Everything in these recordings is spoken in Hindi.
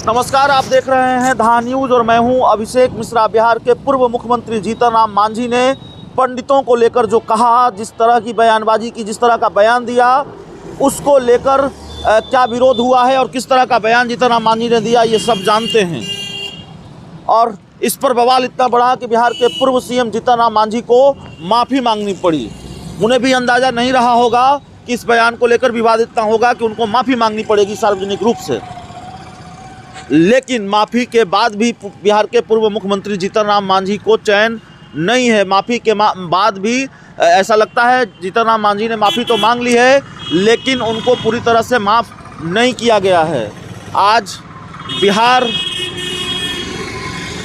नमस्कार, आप देख रहे हैं धा न्यूज़ और मैं हूं अभिषेक मिश्रा। बिहार के पूर्व मुख्यमंत्री जीतन राम मांझी ने पंडितों को लेकर जो कहा, जिस तरह की बयानबाजी की, जिस तरह का बयान दिया, उसको लेकर क्या विरोध हुआ है और किस तरह का बयान जीतन राम मांझी ने दिया, ये सब जानते हैं। और इस पर बवाल इतना बढ़ा कि बिहार के पूर्व सीएम जीतन राम मांझी को माफ़ी मांगनी पड़ी। उन्हें भी अंदाज़ा नहीं रहा होगा कि इस बयान को लेकर विवाद इतना होगा कि उनको माफ़ी मांगनी पड़ेगी सार्वजनिक रूप से। लेकिन माफ़ी के बाद भी बिहार के पूर्व मुख्यमंत्री जीतन राम मांझी को चैन नहीं है। माफ़ी के बाद भी ऐसा लगता है जीतन राम मांझी ने माफ़ी तो मांग ली है, लेकिन उनको पूरी तरह से माफ़ नहीं किया गया है। आज बिहार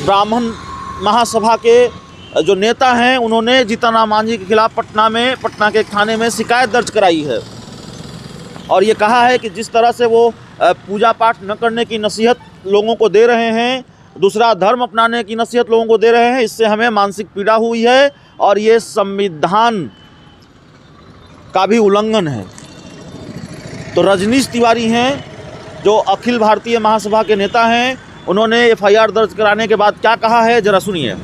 ब्राह्मण महासभा के जो नेता हैं, उन्होंने जीतन राम मांझी के खिलाफ पटना के थाने में शिकायत दर्ज कराई है और ये कहा है कि जिस तरह से वो पूजा पाठ न करने की नसीहत लोगों को दे रहे हैं, दूसरा धर्म अपनाने की नसीहत लोगों को दे रहे हैं, इससे हमें मानसिक पीड़ा हुई है और ये संविधान का भी उल्लंघन है। तो रजनीश तिवारी हैं, जो अखिल भारतीय महासभा के नेता हैं, उन्होंने एफआईआर दर्ज कराने के बाद क्या कहा है, जरा सुनिए।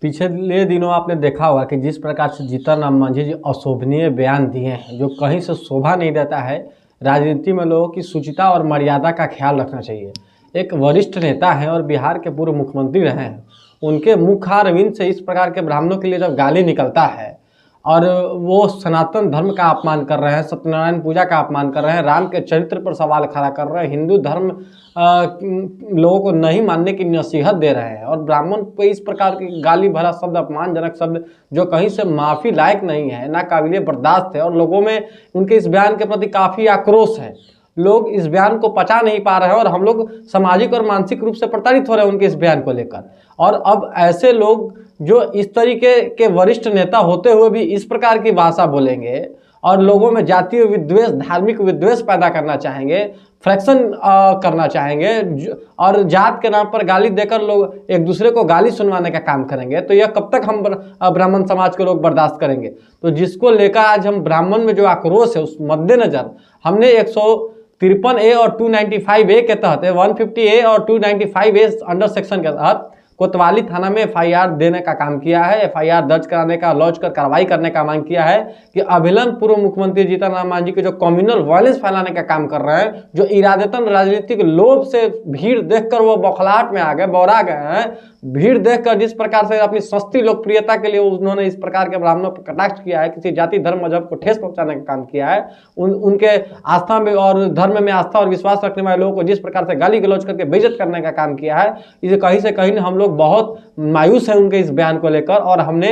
पिछले दिनों आपने देखा होगा कि जिस प्रकार से जीतन राम मांझी जी अशोभनीय बयान दिए हैं, जो कहीं से शोभा नहीं देता है। राजनीति में लोगों की शुचिता और मर्यादा का ख्याल रखना चाहिए। एक वरिष्ठ नेता हैं और बिहार के पूर्व मुख्यमंत्री रहे हैं, उनके मुखारविंद से इस प्रकार के ब्राह्मणों के लिए जब गाली निकलता है और वो सनातन धर्म का अपमान कर रहे हैं, सत्यनारायण पूजा का अपमान कर रहे हैं, राम के चरित्र पर सवाल खड़ा कर रहे हैं, हिंदू धर्म लोगों को नहीं मानने की नसीहत दे रहे हैं और ब्राह्मण पे इस प्रकार की गाली भरा शब्द, अपमानजनक शब्द जो कहीं से माफ़ी लायक नहीं है, ना काबिले बर्दाश्त है और लोगों में उनके इस बयान के प्रति काफ़ी आक्रोश है। लोग इस बयान को पचा नहीं पा रहे हैं और हम लोग सामाजिक और मानसिक रूप से प्रताड़ित हो रहे हैं उनके इस बयान को लेकर। और अब ऐसे लोग जो इस तरीके के वरिष्ठ नेता होते हुए भी इस प्रकार की भाषा बोलेंगे और लोगों में जातीय विद्वेष, धार्मिक विद्वेष पैदा करना चाहेंगे, फ्रैक्शन करना चाहेंगे और जात के नाम पर गाली देकर लोग एक दूसरे को गाली सुनवाने का काम करेंगे, तो यह कब तक हम ब्राह्मण समाज के लोग बर्दाश्त करेंगे। तो जिसको लेकर आज हम ब्राह्मण में जो आक्रोश है, उस मद्देनजर हमने 153A और 295A के तहत 150A और 295A अंडर सेक्शन के तहत कोतवाली थाना में एफआईआर देने का काम किया है। एफआईआर दर्ज कराने का, लॉन्च कर कार्रवाई करने का मांग किया है कि अभिलंब पूर्व मुख्यमंत्री जीतन राम मांझी के जो कम्युनल वायलेंस फैलाने का काम कर रहे हैं, जो इरादतन राजनीतिक लोभ से भीड़ देखकर वो बौखलाहट में आ गए, बौरा गए हैं, भीड़ देखकर जिस प्रकार से अपनी सस्ती लोकप्रियता के लिए उन्होंने इस प्रकार के ब्राह्मणों पर कटाक्ष किया है, किसी जाति धर्म मजहब को ठेस पहुंचाने का काम किया है, उनके आस्था में और धर्म में आस्था और विश्वास रखने वाले लोगों को जिस प्रकार से गाली गलौज करके बेइज्जत करने का काम किया है, इसे कहीं से कहीं हम लोग बहुत मायूस हैं उनके इस बयान को लेकर और हमने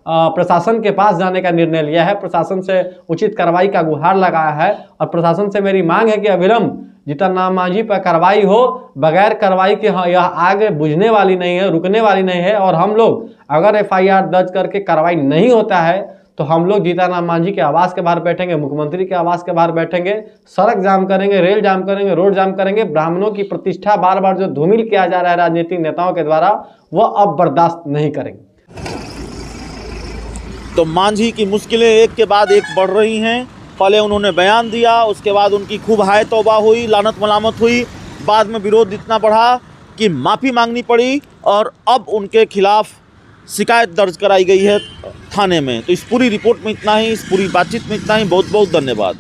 प्रशासन के पास जाने का निर्णय लिया है। प्रशासन से उचित कार्रवाई का गुहार लगाया है और प्रशासन से मेरी मांग है कि अविलंब जीतन राम मांझी पर कार्रवाई हो। बगैर कार्रवाई के यह आगे बुझने वाली नहीं है, रुकने वाली नहीं है और हम लोग अगर एफआईआर दर्ज करके कार्रवाई नहीं होता है तो हम लोग जीतन राम मांझी के आवास के बाहर बैठेंगे, मुख्यमंत्री के आवास के बाहर बैठेंगे, सड़क जाम करेंगे, रेल जाम करेंगे, रोड जाम करेंगे। ब्राह्मणों की प्रतिष्ठा बार बार जो धूमिल किया जा रहा है राजनीतिक नेताओं के द्वारा, वह अब बर्दाश्त नहीं करेंगे। तो मांझी की मुश्किलें एक के बाद एक बढ़ रही हैं। पहले उन्होंने बयान दिया, उसके बाद उनकी खूब हाय तौबा हुई, लानत मलामत हुई, बाद में विरोध इतना बढ़ा कि माफ़ी मांगनी पड़ी और अब उनके खिलाफ शिकायत दर्ज कराई गई है थाने में। तो इस पूरी रिपोर्ट में इतना ही, इस पूरी बातचीत में इतना ही। बहुत बहुत धन्यवाद।